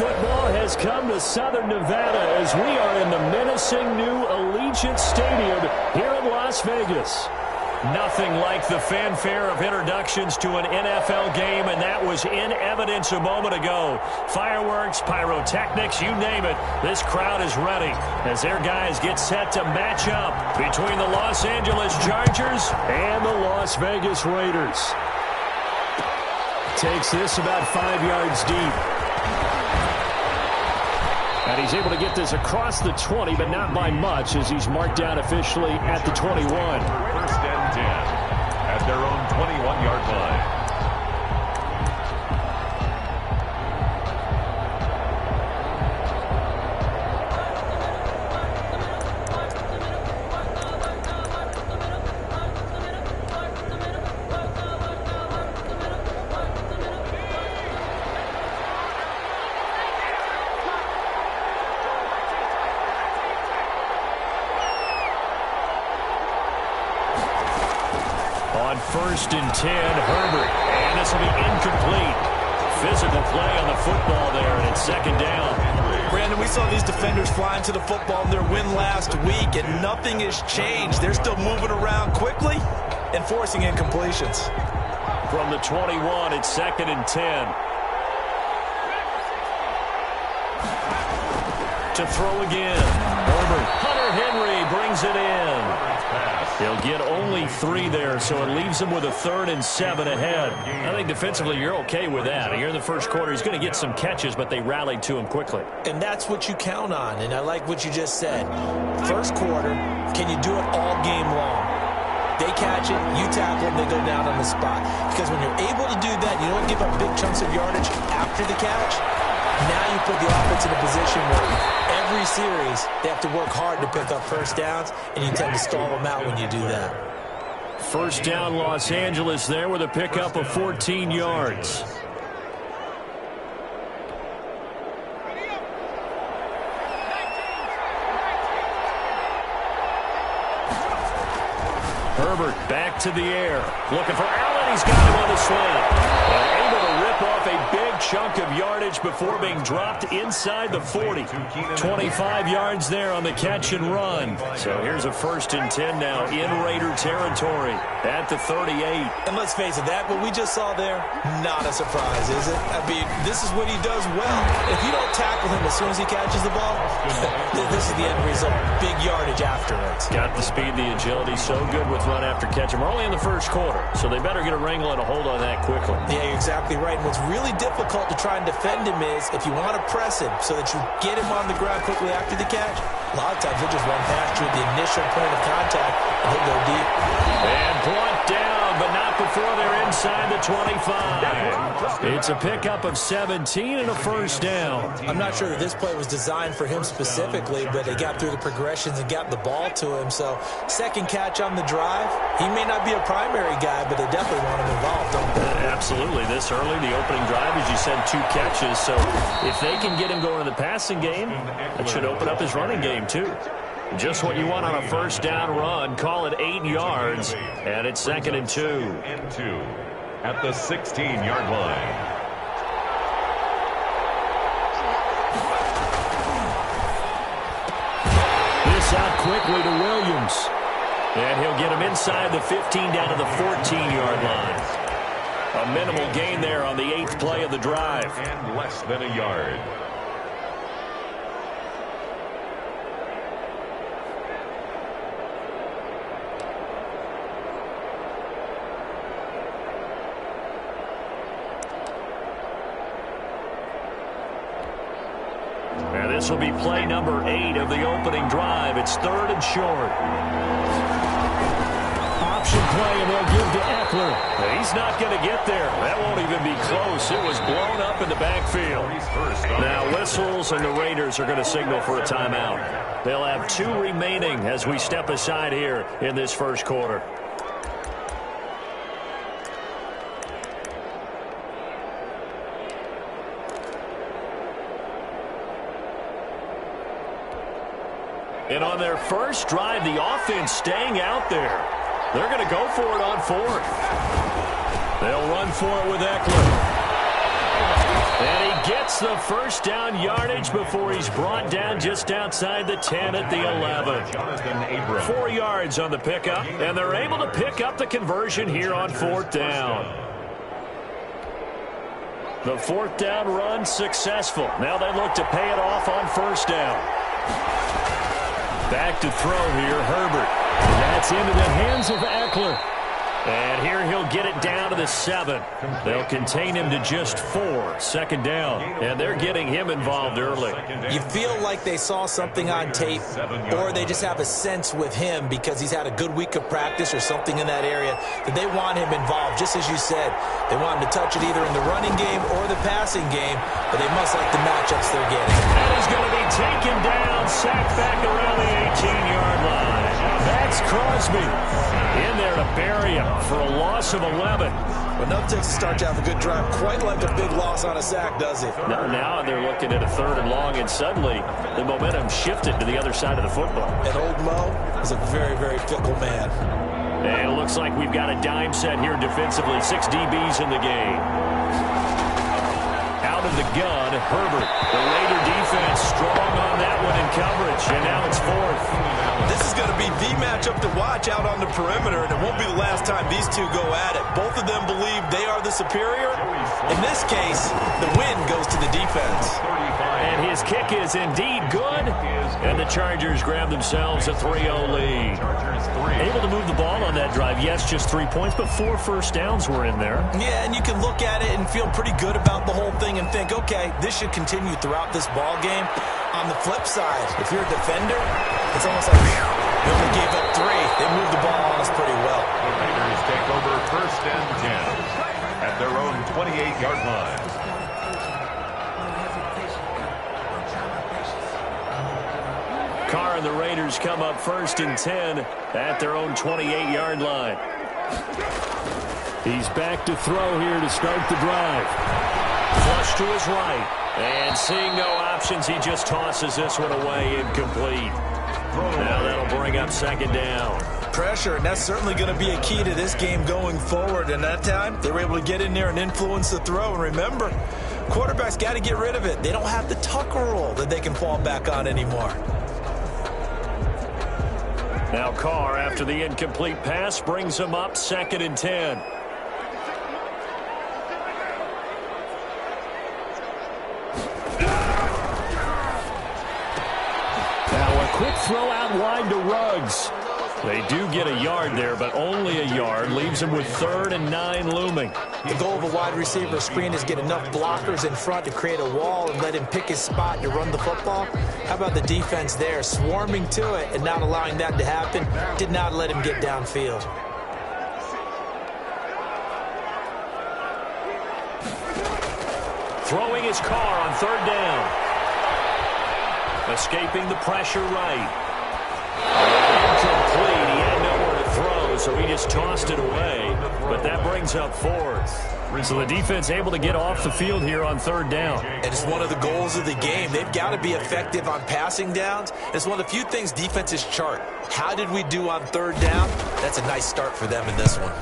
football has come to Southern Nevada as we are in the menacing new Allegiant Stadium here in Las Vegas. Nothing like the fanfare of introductions to an NFL game, and that was in evidence a moment ago. Fireworks, pyrotechnics, you name it. This crowd is ready as their guys get set to match up between the Los Angeles Chargers and the Las Vegas Raiders. Takes this about 5 yards deep. And he's able to get this across the 20, but not by much as he's marked down officially at the 21. First and 10 at their own 21-yard line. First and 10, Herbert, and this will be incomplete. Physical play on the football there, and it's second down. Brandon, we saw these defenders flying to the football in their win last week, and nothing has changed. They're still moving around quickly and forcing incompletions. From the 21, it's second and 10. To throw again. Herbert. Hunter Henry brings it in. They'll get only 3 there, so it leaves them with a 3rd and 7 ahead. I think defensively you're okay with that. Here in the first quarter, he's going to get some catches, but they rallied to him quickly. And that's what you count on, and I like what you just said. First quarter, can you do it all game long? They catch it, you tackle them, they go down on the spot. Because when you're able to do that, you don't give up big chunks of yardage after the catch. Now you put the offense in a position where every series they have to work hard to pick up first downs, and you tend to stall them out when you do that. First down, Los Angeles there with a pickup of 14 yards. Herbert back to the air. Looking for Allen. He's got him on the slant. And able to rip off a big chunk of yardage before being dropped inside the 40. 25 yards there on the catch and run. So here's a first and 10 now in Raider territory at the 38. And let's face it, that what we just saw there, not a surprise, is it? I mean, this is what he does well. If you don't tackle him as soon as he catches the ball, this is the end result. Big yardage afterwards. Got the speed, the agility, so good with run after catch. We're only in the first quarter, so they better get a wrangle and a hold on that quickly. Yeah, you're exactly right. And what's really difficult to try and defend him is if you want to press him so that you get him on the ground quickly after the catch, a lot of times he'll just run past you at the initial point of contact and he'll go deep. And brought down, but not before they're inside the 25. It's a pickup of 17 and a first down. I'm not sure that this play was designed for him specifically, but they got through the progressions and got the ball to him. So second catch on the drive. He may not be a primary guy, but they definitely want him involved, don't they? Absolutely. This early, the opening drive, as you said, 2 catches. So if they can get him going in the passing game, that should open up his running game too. Just what you want on a first down run. Call it 8 yards, and it's second and 2. At the 16-yard line. This out quickly to Williams. And he'll get him inside the 15 down to the 14-yard line. A minimal gain there on the 8th play of the drive. And less than a yard. And this will be play number 8 of the opening drive. It's 3rd and short. Option play, and they'll give to Eckler. He's not going to get there. That won't even be close. It was blown up in the backfield. Now whistles, and the Raiders are going to signal for a timeout. They'll have 2 remaining as we step aside here in this first quarter. And on their first drive, the offense staying out there. They're going to go for it on 4th. They'll run for it with Eckler. And he gets the first down yardage before he's brought down just outside the 10 at the 11. 4 yards on the pickup, and they're able to pick up the conversion here on 4th down. The 4th down run successful. Now they look to pay it off on 1st down. Back to throw here, Herbert. And that's into the hands of Eckler. And here he'll get it down to the 7. They'll contain him to just 4. 2nd down. And they're getting him involved early. You feel like they saw something on tape, or they just have a sense with him because he's had a good week of practice or something in that area that they want him involved. Just as you said, they want him to touch it either in the running game or the passing game, but they must like the matchups they're getting. And he's going to be taken down, sacked back around the 18-yard line. That's Crosby in there to bury him for a loss of 11. Enough to start to have a good drive, quite like a big loss on a sack, does it? Now they're looking at a 3rd and long, and suddenly the momentum shifted to the other side of the football. And old Mo is a very, very fickle man. And it looks like we've got a dime set here defensively. 6 DBs in the game. Out of the gun, Herbert. The Raider defense strong on that one in coverage, and now it's 4th. This is going to be the matchup to watch out on the perimeter, and it won't be the last time these two go at it. Both of them believe they are the superior. In this case, the win goes to the defense. And his kick is indeed good, and the Chargers grab themselves a 3-0 lead. Able to move the ball on that drive. Yes, just 3 points, but 4 first downs were in there. Yeah, and you can look at it and feel pretty good about the whole thing and think, okay, this should continue throughout this ball game. On the flip side, if you're a defender, it's almost like they only gave up 3. They moved the ball on us pretty well. The Raiders take over 1st and 10 at their own 28-yard line. Carr and the Raiders come up 1st and 10 at their own 28-yard line. He's back to throw here to start the drive. Flush to his right. And seeing no options, he just tosses this one away, incomplete. Now that'll bring up 2nd down. Pressure, and that's certainly going to be a key to this game going forward. And that time, they were able to get in there and influence the throw. And remember, quarterbacks got to get rid of it. They don't have the tucker roll that they can fall back on anymore. Now Carr, after the incomplete pass, brings him up 2nd and 10. Quick throw out wide to Ruggs. They do get a yard there, but only a yard. Leaves him with 3rd and 9 looming. The goal of a wide receiver screen is get enough blockers in front to create a wall and let him pick his spot to run the football. How about the defense there, swarming to it and not allowing that to happen? Did not let him get downfield. Throwing his Carr on 3rd down. Escaping the pressure right. Incomplete. He had nowhere to throw, so he just tossed it away. But that brings up 4th. So the defense able to get off the field here on 3rd down. And it's one of the goals of the game. They've got to be effective on passing downs. It's one of the few things defenses chart. How did we do on 3rd down? That's a nice start for them in this one.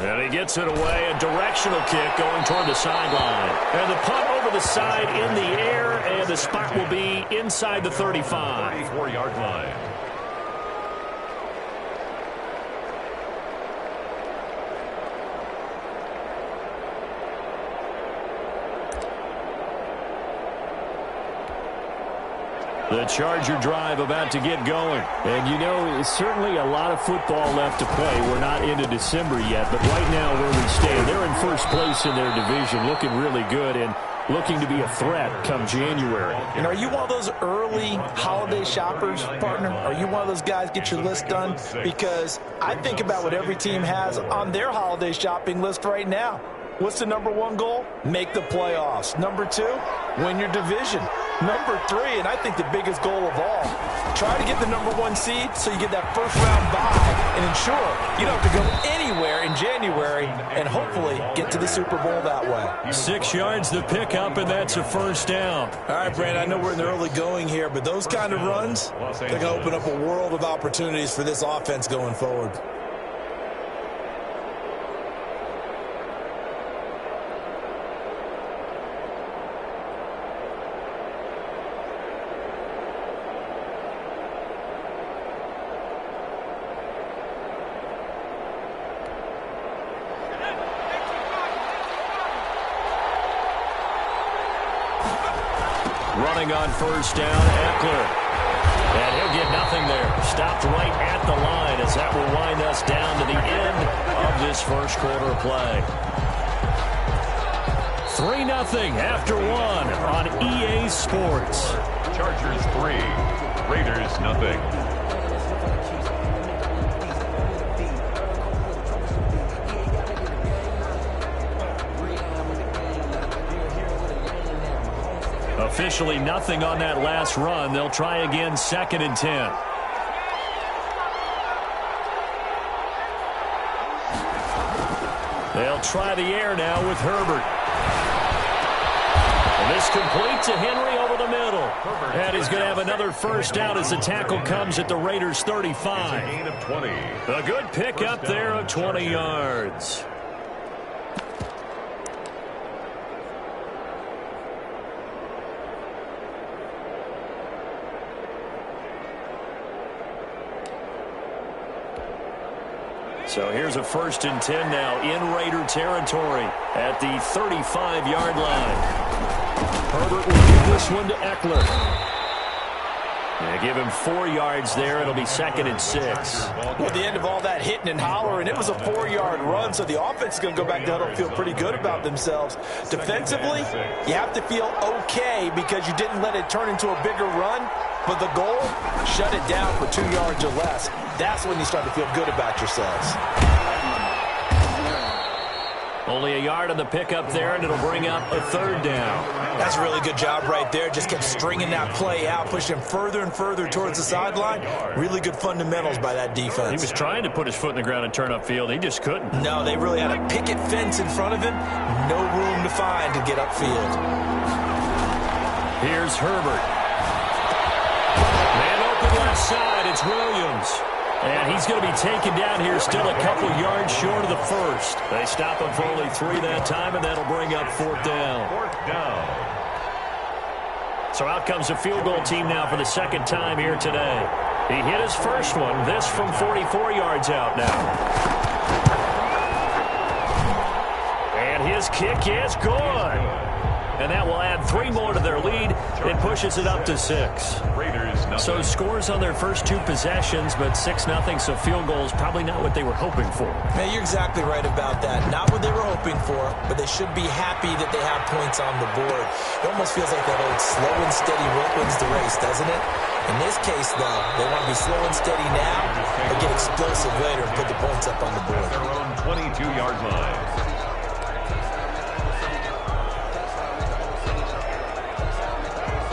And he gets it away, a directional kick going toward the sideline. And the punt over the side in the air, and the spot will be inside the 35. 34-yard line. The Charger drive about to get going. And, you know, it's certainly a lot of football left to play. We're not into December yet, but right now where we stand, they're in 1st place in their division, looking really good and looking to be a threat come January. And are you one of those early holiday shoppers, partner? Are you one of those guys get your list done? Because I think about what every team has on their holiday shopping list right now. What's the #1 goal? Make the playoffs. #2, win your division. #3, and I think the biggest goal of all, try to get the #1 seed so you get that 1st-round bye and ensure you don't have to go anywhere in January and hopefully get to the Super Bowl that way. 6 yards the pickup, and that's a 1st down. All right, Brandon, I know we're in the early going here, but those kind of runs, they're going to open up a world of opportunities for this offense going forward. Running on first down, Eckler. And he'll get nothing there. Stopped right at the line as that will wind us down to the end of this first quarter play. 3-0 after 1 on EA Sports. Chargers 3, Raiders 0. Officially nothing on that last run. They'll try again 2nd and 10. They'll try the air now with Herbert. And this complete to Henry over the middle. And he's going to have another first down as the tackle comes at the Raiders' 35. A gain of 20. A good pickup there of 20 yards. So here's a 1st and 10 now in Raider territory at the 35-yard line. Herbert will give this one to Eckler. Yeah, give him 4 yards there. It'll be 2nd and 6. Well, at the end of all that hitting and hollering, it was a 4-yard run, so the offense is going to go back down and feel pretty good about themselves. Defensively, you have to feel okay because you didn't let it turn into a bigger run, but the goal, shut it down for 2 yards or less. That's when you start to feel good about yourselves. Only a yard on the pickup there, and it'll bring up a 3rd down. That's a really good job right there. Just kept stringing that play out, pushing him further and further towards the sideline. Really good fundamentals by that defense. He was trying to put his foot in the ground and turn upfield. He just couldn't. No, they really had a picket fence in front of him. No room to find to get upfield. Here's Herbert. Man open left side. It's Williams. And he's going to be taken down here, still a couple yards short of the first. They stop him for only 3 that time, and that'll bring up 4th down. 4th down. So out comes the field goal team now for the 2nd time here today. He hit his first one, this from 44 yards out now. And his kick is good. And that will add 3 more to their lead. It pushes it up to 6. Raiders 0. So scores on their first 2 possessions, but 6-0, so field goal is probably not what they were hoping for. Man, you're exactly right about that. Not what they were hoping for, but they should be happy that they have points on the board. It almost feels like that old slow and steady wins the race, doesn't it? In this case, though, they want to be slow and steady now, but get explosive later and put the points up on the board. Their own 22-yard line.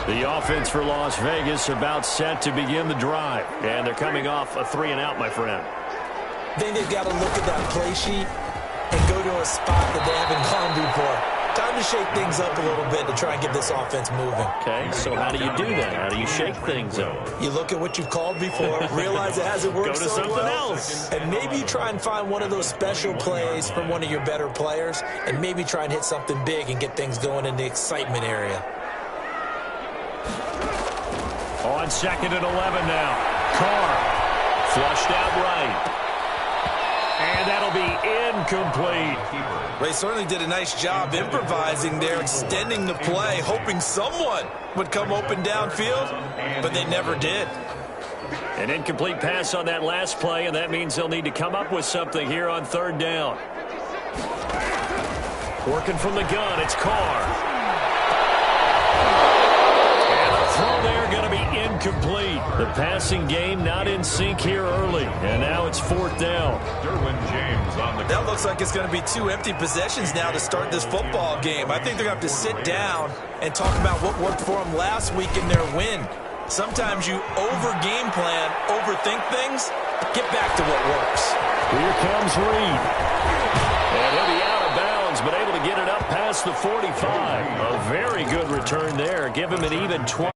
The offense for Las Vegas about set to begin the drive. And they're coming off a 3-and-out, my friend. I think they've got to look at that play sheet and go to a spot that they haven't gone before. Time to shake things up a little bit to try and get this offense moving. Okay, so how do you do that? How do you shake things up? You look at what you've called before, realize it hasn't worked so well. Go to something else. And maybe you try and find one of those special plays from one of your better players, and maybe try and hit something big and get things going in the excitement area. On 2nd and 11 now. Carr flushed out right. And that'll be incomplete. They certainly did a nice job improvising there, extending the play, hoping someone would come open downfield, but they never did. An incomplete pass on that last play, and that means they'll need to come up with something here on 3rd down. Working from the gun, it's Carr. Throw there going to be incomplete. The passing game not in sync here early. And now it's 4th down. Derwin James on the... That looks like it's going to be 2 empty possessions now to start this football game. I think they're going to have to sit down and talk about what worked for them last week in their win. Sometimes you over-game plan, overthink things. Get back to what works. Here comes Reed. And he'll be out of bounds, but able to get it up past the 45. A very good return there. Give him an even 20.